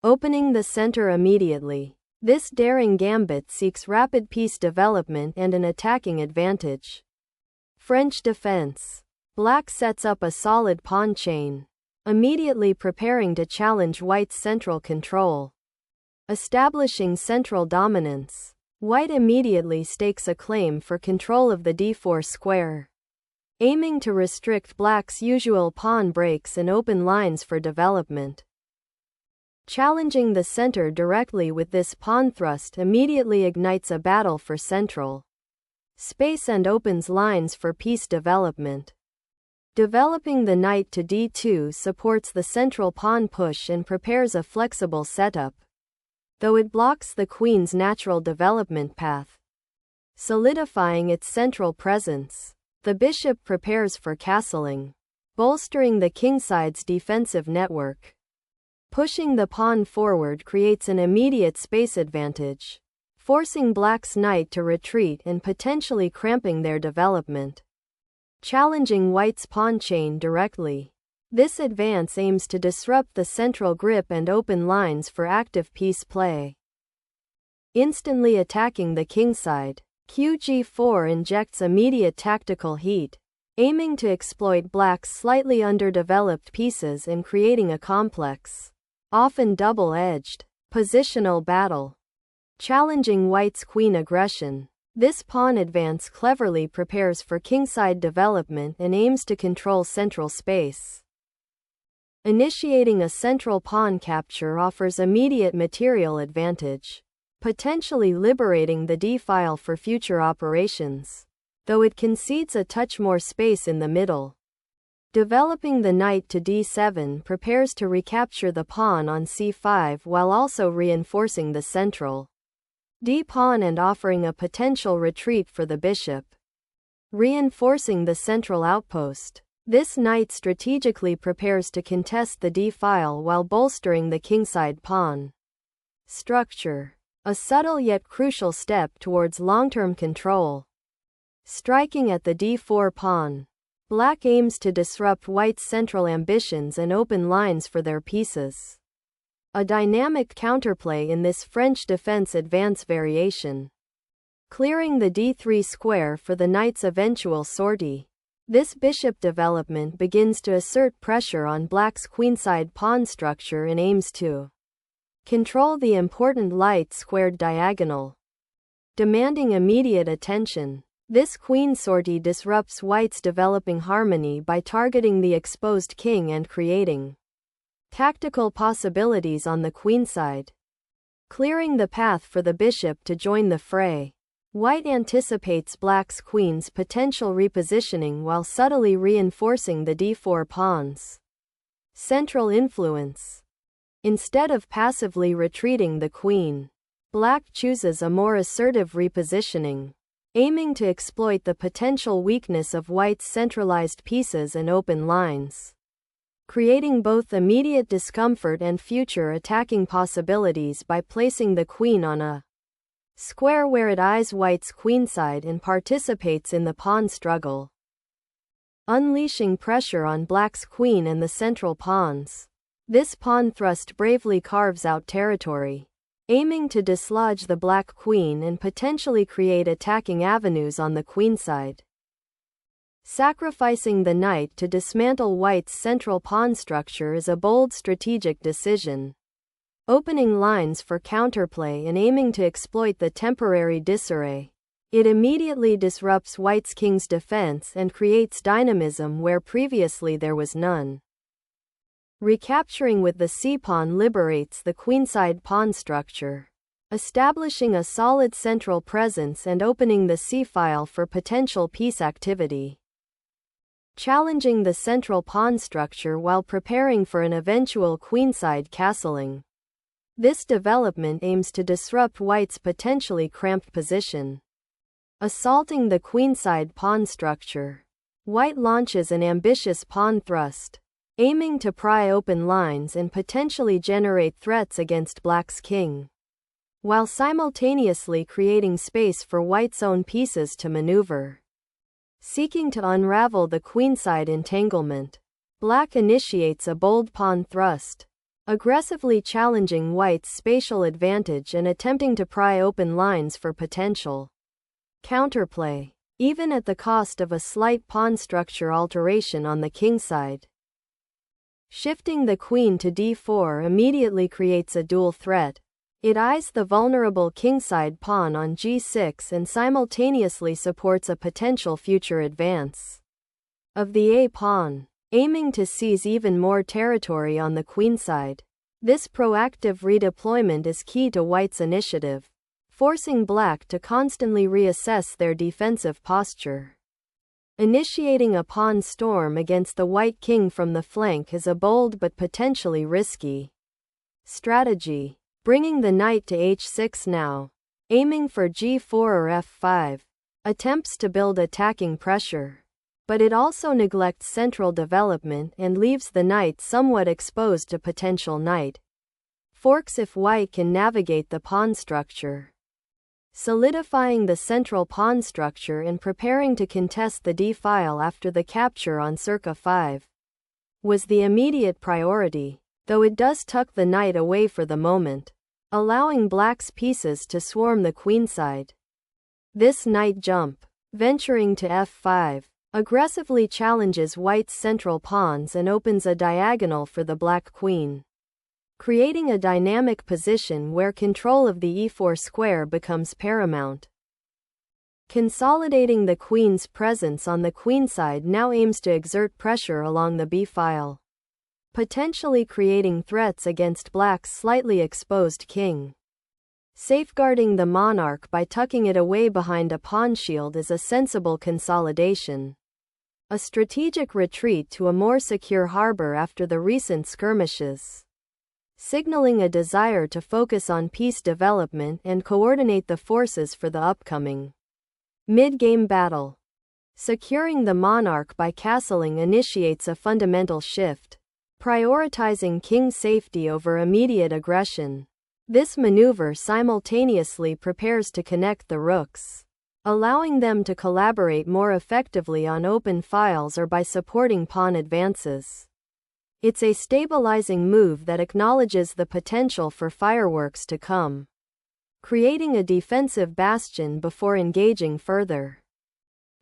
Opening the center immediately. This daring gambit seeks rapid piece development and an attacking advantage. French defense. Black sets up a solid pawn chain, immediately preparing to challenge White's central control. Establishing central dominance. White immediately stakes a claim for control of the d4 square, aiming to restrict Black's usual pawn breaks and open lines for development. Challenging the center directly with this pawn thrust immediately ignites a battle for central space and opens lines for piece development. Developing the knight to d2 supports the central pawn push and prepares a flexible setup, though it blocks the queen's natural development path, solidifying its central presence. The bishop prepares for castling, bolstering the kingside's defensive network. Pushing the pawn forward creates an immediate space advantage, forcing Black's knight to retreat and potentially cramping their development. Challenging White's pawn chain directly. This advance aims to disrupt the central grip and open lines for active piece play. Instantly attacking the kingside. Qg4 injects immediate tactical heat, aiming to exploit Black's slightly underdeveloped pieces and creating a complex, often double-edged, positional battle. Challenging White's queen aggression. This pawn advance cleverly prepares for kingside development and aims to control central space. Initiating a central pawn capture offers immediate material advantage, potentially liberating the d-file for future operations, though it concedes a touch more space in the middle. Developing the knight to d7 prepares to recapture the pawn on c5 while also reinforcing the central d-pawn and offering a potential retreat for the bishop. Reinforcing the central outpost. This knight strategically prepares to contest the d-file while bolstering the kingside pawn structure. A subtle yet crucial step towards long-term control. Striking at the d4 pawn. Black aims to disrupt White's central ambitions and open lines for their pieces. A dynamic counterplay in this French defense advance variation. Clearing the d3 square for the knight's eventual sortie. This bishop development begins to assert pressure on Black's queenside pawn structure and aims to control the important light squared diagonal, demanding immediate attention. This queen sortie disrupts White's developing harmony by targeting the exposed king and creating tactical possibilities on the queenside, clearing the path for the bishop to join the fray. White anticipates Black's queen's potential repositioning while subtly reinforcing the d4 pawn's central influence. Instead of passively retreating the queen, Black chooses a more assertive repositioning, aiming to exploit the potential weakness of White's centralized pieces and open lines, creating both immediate discomfort and future attacking possibilities by placing the queen on a square where it eyes White's queenside and participates in the pawn struggle. Unleashing pressure on Black's queen and the central pawns. This pawn thrust bravely carves out territory, aiming to dislodge the Black queen and potentially create attacking avenues on the queenside. Sacrificing the knight to dismantle White's central pawn structure is a bold strategic decision, opening lines for counterplay and aiming to exploit the temporary disarray. It immediately disrupts White's king's defense and creates dynamism where previously there was none. Recapturing with the c-pawn liberates the queenside pawn structure, establishing a solid central presence and opening the c-file for potential piece activity. Challenging the central pawn structure while preparing for an eventual queenside castling. This development aims to disrupt White's potentially cramped position. Assaulting the queenside pawn structure. White launches an ambitious pawn thrust, aiming to pry open lines and potentially generate threats against Black's king, while simultaneously creating space for White's own pieces to maneuver. Seeking to unravel the queenside entanglement, Black initiates a bold pawn thrust, aggressively challenging white's spatial advantage and attempting to pry open lines for potential counterplay, even at the cost of a slight pawn structure alteration on the kingside. Shifting the queen to d4 immediately creates a dual threat. It eyes the vulnerable kingside pawn on g6 and simultaneously supports a potential future advance of the a-pawn, aiming to seize even more territory on the queenside. This proactive redeployment is key to white's initiative, forcing black to constantly reassess their defensive posture. Initiating a pawn storm against the white king from the flank is a bold but potentially risky strategy. Bringing the knight to h6 now, aiming for g4 or f5, attempts to build attacking pressure. But it also neglects central development and leaves the knight somewhat exposed to potential knight forks if white can navigate the pawn structure. Solidifying the central pawn structure and preparing to contest the d-file after the capture on circa 5 was the immediate priority, though it does tuck the knight away for the moment, allowing black's pieces to swarm the queenside. This knight jump, venturing to f5, aggressively challenges white's central pawns and opens a diagonal for the black queen, creating a dynamic position where control of the e4 square becomes paramount. Consolidating the queen's presence on the queenside now aims to exert pressure along the b-file, potentially creating threats against black's slightly exposed king. Safeguarding the monarch by tucking it away behind a pawn shield is a sensible consolidation, a strategic retreat to a more secure harbor after the recent skirmishes, signaling a desire to focus on piece development and coordinate the forces for the upcoming mid-game battle. Securing the monarch by castling initiates a fundamental shift, prioritizing king's safety over immediate aggression. This maneuver simultaneously prepares to connect the rooks, allowing them to collaborate more effectively on open files or by supporting pawn advances. It's a stabilizing move that acknowledges the potential for fireworks to come, creating a defensive bastion before engaging further.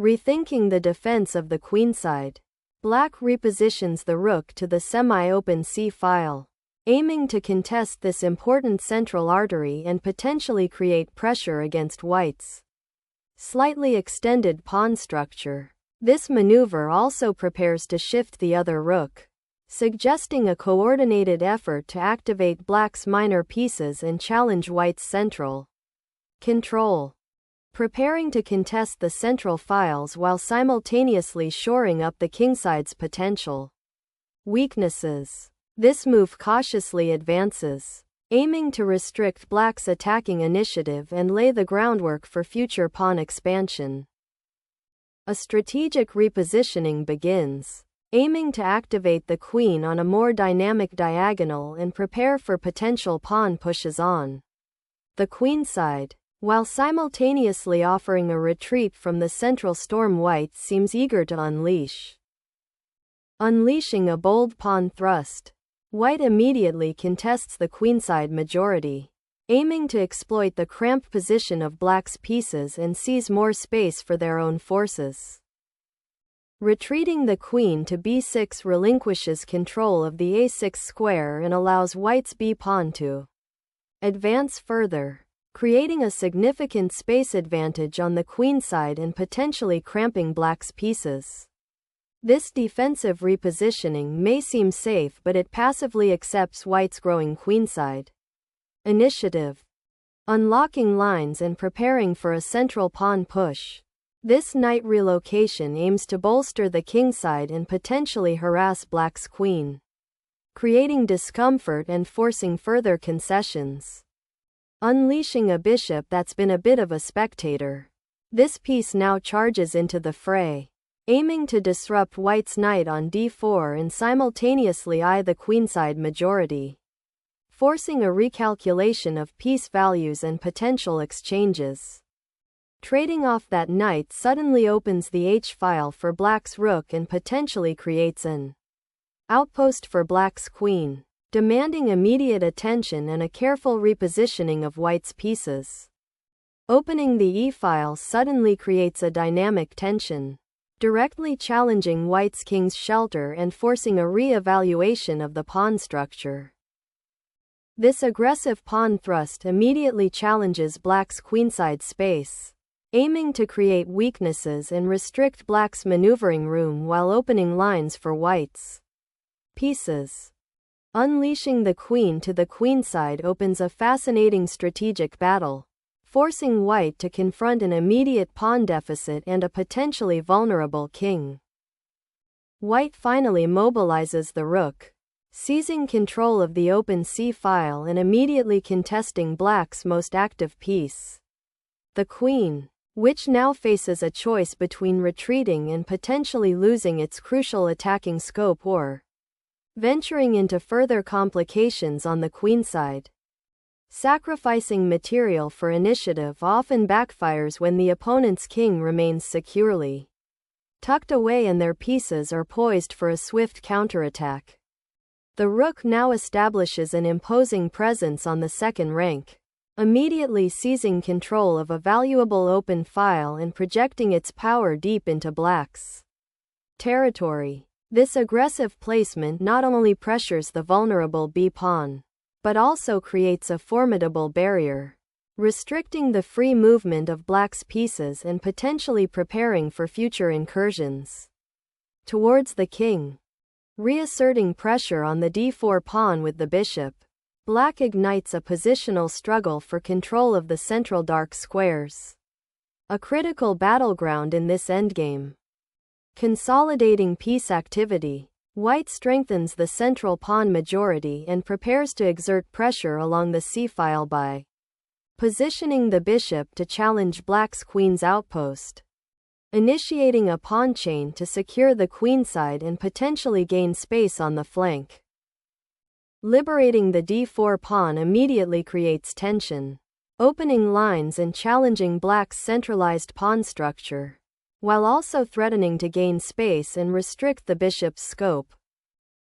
Rethinking the defense of the queenside, black repositions the rook to the semi-open c-file, aiming to contest this important central artery and potentially create pressure against white's slightly extended pawn structure. This maneuver also prepares to shift the other rook, suggesting a coordinated effort to activate black's minor pieces and challenge white's central control, preparing to contest the central files while simultaneously shoring up the kingside's potential weaknesses. This move cautiously advances, aiming to restrict black's attacking initiative and lay the groundwork for future pawn expansion. A strategic repositioning begins, aiming to activate the queen on a more dynamic diagonal and prepare for potential pawn pushes on the queenside, while simultaneously offering a retreat from the central storm white seems eager to unleash. Unleashing a bold pawn thrust, white immediately contests the queenside majority, aiming to exploit the cramped position of black's pieces and seize more space for their own forces. Retreating the queen to b6 relinquishes control of the a6 square and allows white's b-pawn to advance further, creating a significant space advantage on the queenside and potentially cramping black's pieces. This defensive repositioning may seem safe, but it passively accepts white's growing queenside initiative, unlocking lines and preparing for a central pawn push. This knight relocation aims to bolster the kingside and potentially harass black's queen, creating discomfort and forcing further concessions. Unleashing a bishop that's been a bit of a spectator, this piece now charges into the fray, aiming to disrupt white's knight on d4 and simultaneously eye the queenside majority, forcing a recalculation of piece values and potential exchanges. Trading off that knight suddenly opens the h-file for black's rook and potentially creates an outpost for black's queen. demanding immediate attention and a careful repositioning of white's pieces. Opening the e-file suddenly creates a dynamic tension, directly challenging white's king's shelter and forcing a re-evaluation of the pawn structure. This aggressive pawn thrust immediately challenges black's queenside space, aiming to create weaknesses and restrict black's maneuvering room while opening lines for white's pieces. Unleashing the queen to the queenside opens a fascinating strategic battle, forcing white to confront an immediate pawn deficit and a potentially vulnerable king. White finally mobilizes the rook, seizing control of the open c-file and immediately contesting black's most active piece, the queen, which now faces a choice between retreating and potentially losing its crucial attacking scope or venturing into further complications on the queenside. Sacrificing material for initiative often backfires when the opponent's king remains securely tucked away and their pieces are poised for a swift counterattack. The rook now establishes an imposing presence on the second rank, immediately seizing control of a valuable open file and projecting its power deep into black's territory. This aggressive placement not only pressures the vulnerable b-pawn, but also creates a formidable barrier, restricting the free movement of black's pieces and potentially preparing for future incursions towards the king. Reasserting pressure on the d4 pawn with the bishop, black ignites a positional struggle for control of the central dark squares, a critical battleground in this endgame. Consolidating piece activity, white strengthens the central pawn majority and prepares to exert pressure along the c-file by positioning the bishop to challenge black's queen's outpost, initiating a pawn chain to secure the queenside and potentially gain space on the flank. Liberating the d4 pawn immediately creates tension, opening lines and challenging black's centralized pawn structure, while also threatening to gain space and restrict the bishop's scope.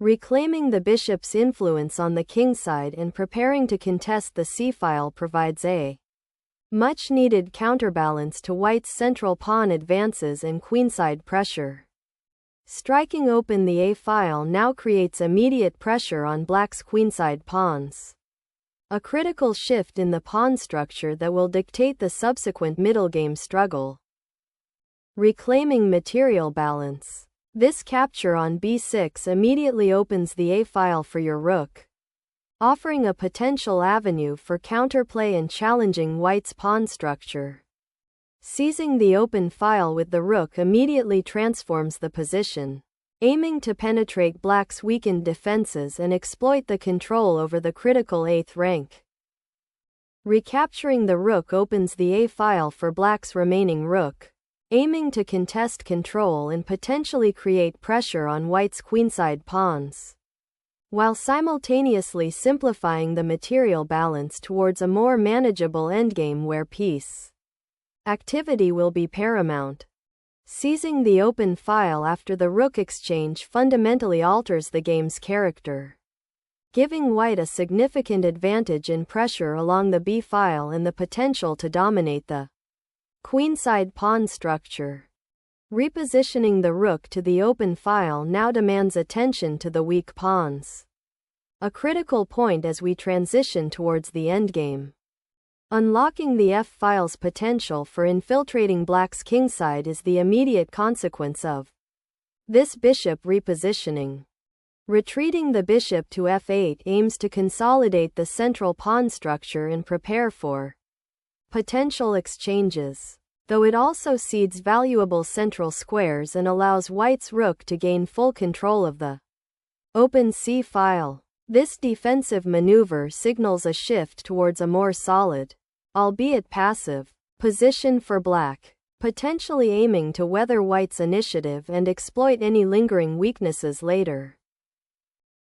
Reclaiming the bishop's influence on the kingside and preparing to contest the c-file provides a much-needed counterbalance to white's central pawn advances and queenside pressure. Striking open the a-file now creates immediate pressure on black's queenside pawns, a critical shift in the pawn structure that will dictate the subsequent middle game struggle. Reclaiming material balance. This capture on b6 immediately opens the a-file for your rook, offering a potential avenue for counterplay and challenging white's pawn structure. Seizing the open file with the rook immediately transforms the position, aiming to penetrate black's weakened defenses and exploit the control over the critical 8th rank. Recapturing the rook opens the a-file for black's remaining rook, aiming to contest control and potentially create pressure on white's queenside pawns, while simultaneously simplifying the material balance towards a more manageable endgame where piece activity will be paramount. Seizing the open file after the rook exchange fundamentally alters the game's character, giving white a significant advantage in pressure along the b-file and the potential to dominate the queenside pawn structure. Repositioning the rook to the open file now demands attention to the weak pawns, a critical point as we transition towards the endgame. Unlocking the f-file's potential for infiltrating black's kingside is the immediate consequence of this bishop repositioning. Retreating the bishop to f8 aims to consolidate the central pawn structure and prepare for potential exchanges, though it also cedes valuable central squares and allows white's rook to gain full control of the open c-file. This defensive maneuver signals a shift towards a more solid, albeit passive, position for black, potentially aiming to weather white's initiative and exploit any lingering weaknesses later.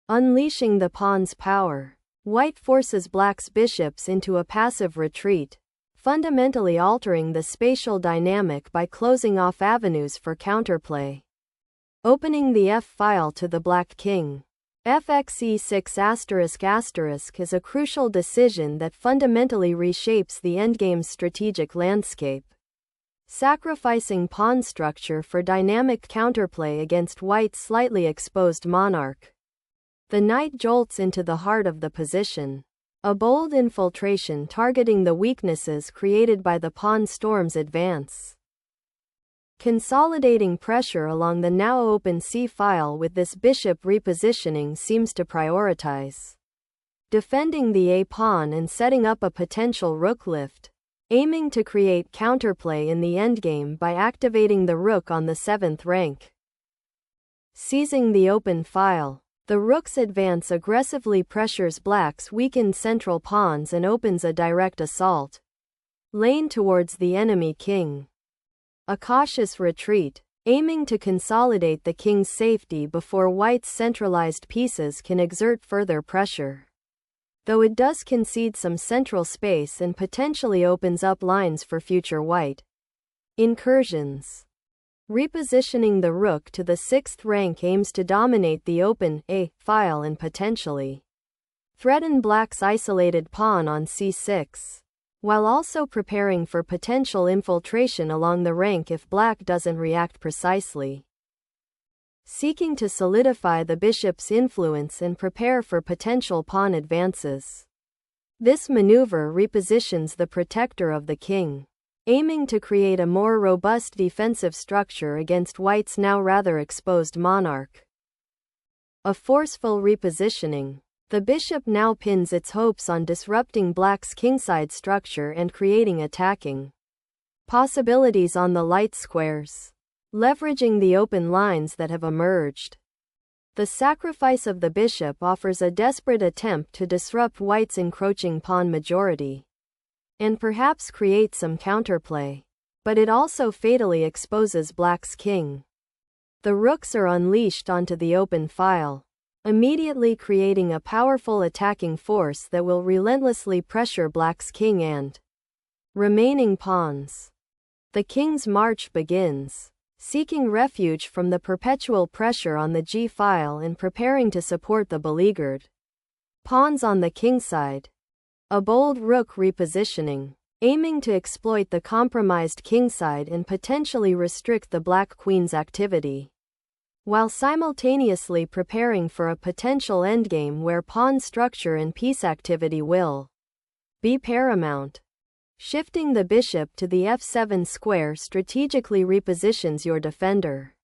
Unleashing the pawn's power. White forces black's bishops into a passive retreat, fundamentally altering the spatial dynamic by closing off avenues for counterplay. Opening the f-file to the black king. fxe6** is a crucial decision that fundamentally reshapes the endgame's strategic landscape, sacrificing pawn structure for dynamic counterplay against white's slightly exposed monarch. The knight jolts into the heart of the position, a bold infiltration targeting the weaknesses created by the pawn storm's advance. Consolidating pressure along the now open c-file with this bishop repositioning seems to prioritize defending the a-pawn and setting up a potential rook lift, aiming to create counterplay in the endgame by activating the rook on the 7th rank. Seizing the open file, the rook's advance aggressively pressures black's weakened central pawns and opens a direct assault lane towards the enemy king. A cautious retreat, aiming to consolidate the king's safety before white's centralized pieces can exert further pressure. Though it does concede some central space and potentially opens up lines for future white incursions. Repositioning the rook to the 6th rank aims to dominate the open a-file and potentially threaten black's isolated pawn on c6, while also preparing for potential infiltration along the rank if black doesn't react precisely. Seeking to solidify the bishop's influence and prepare for potential pawn advances. This maneuver repositions the protector of the king, aiming to create a more robust defensive structure against white's now rather exposed monarch. A forceful repositioning. The bishop now pins its hopes on disrupting black's kingside structure and creating attacking possibilities on the light squares, leveraging the open lines that have emerged. The sacrifice of the bishop offers a desperate attempt to disrupt white's encroaching pawn majority, and perhaps create some counterplay. But it also fatally exposes black's king. The rooks are unleashed onto the open file, immediately creating a powerful attacking force that will relentlessly pressure black's king and remaining pawns. The king's march begins, seeking refuge from the perpetual pressure on the g-file and preparing to support the beleaguered pawns on the kingside. A bold rook repositioning, aiming to exploit the compromised kingside and potentially restrict the black queen's activity, while simultaneously preparing for a potential endgame where pawn structure and piece activity will be paramount. Shifting the bishop to the f7 square strategically repositions your defender,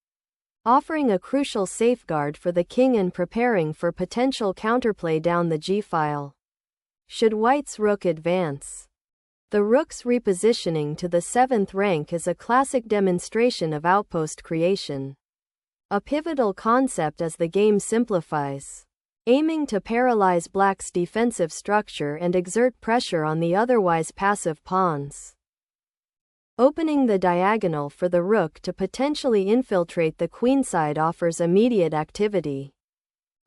offering a crucial safeguard for the king and preparing for potential counterplay down the g-file. Should white's rook advance, the rook's repositioning to the 7th rank is a classic demonstration of outpost creation, a pivotal concept as the game simplifies, aiming to paralyze black's defensive structure and exert pressure on the otherwise passive pawns. Opening the diagonal for the rook to potentially infiltrate the queenside offers immediate activity,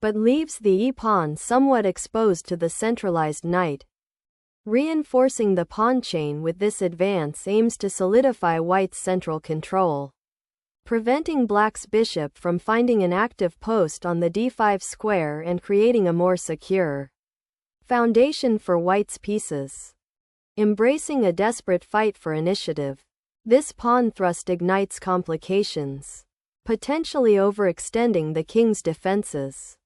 but leaves the e-pawn somewhat exposed to the centralized knight. Reinforcing the pawn chain with this advance aims to solidify white's central control, preventing black's bishop from finding an active post on the d5 square and creating a more secure foundation for white's pieces. Embracing a desperate fight for initiative, this pawn thrust ignites complications, potentially overextending the king's defenses.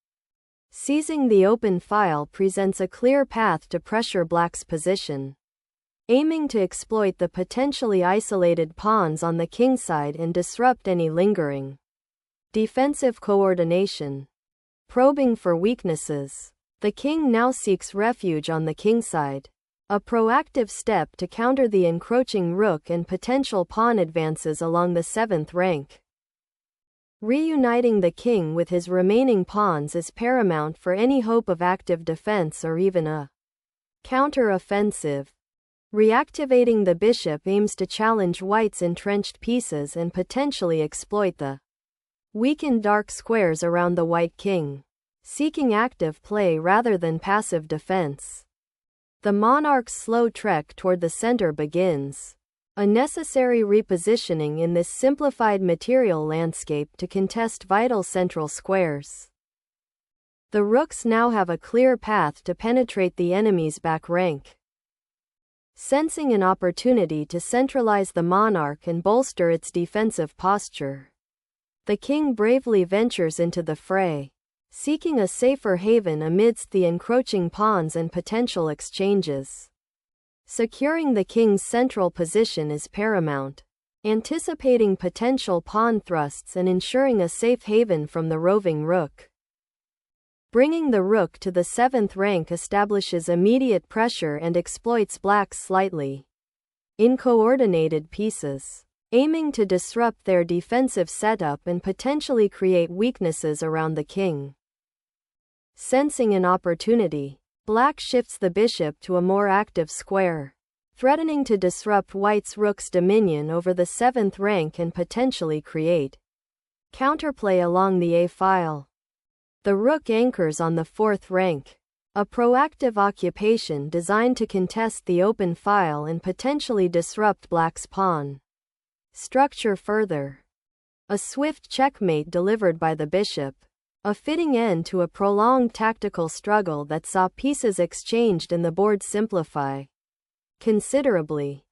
Seizing the open file presents a clear path to pressure black's position, aiming to exploit the potentially isolated pawns on the kingside and disrupt any lingering defensive coordination. Probing for weaknesses, the king now seeks refuge on the kingside, a proactive step to counter the encroaching rook and potential pawn advances along the 7th rank. Reuniting the king with his remaining pawns is paramount for any hope of active defense or even a counter-offensive. Reactivating the bishop aims to challenge white's entrenched pieces and potentially exploit the weakened dark squares around the white king, seeking active play rather than passive defense. The monarch's slow trek toward the center begins, a necessary repositioning in this simplified material landscape to contest vital central squares. The rooks now have a clear path to penetrate the enemy's back rank. Sensing an opportunity to centralize the monarch and bolster its defensive posture, the king bravely ventures into the fray, seeking a safer haven amidst the encroaching pawns and potential exchanges. Securing the king's central position is paramount, anticipating potential pawn thrusts and ensuring a safe haven from the roving rook. Bringing the rook to the 7th rank establishes immediate pressure and exploits black's slightly uncoordinated pieces, aiming to disrupt their defensive setup and potentially create weaknesses around the king. Sensing an opportunity, black shifts the bishop to a more active square, threatening to disrupt white's rook's dominion over the 7th rank and potentially create counterplay along the a-file. The rook anchors on the 4th rank, a proactive occupation designed to contest the open file and potentially disrupt black's pawn structure further. A swift checkmate delivered by the bishop, a fitting end to a prolonged tactical struggle that saw pieces exchanged and the board simplify considerably.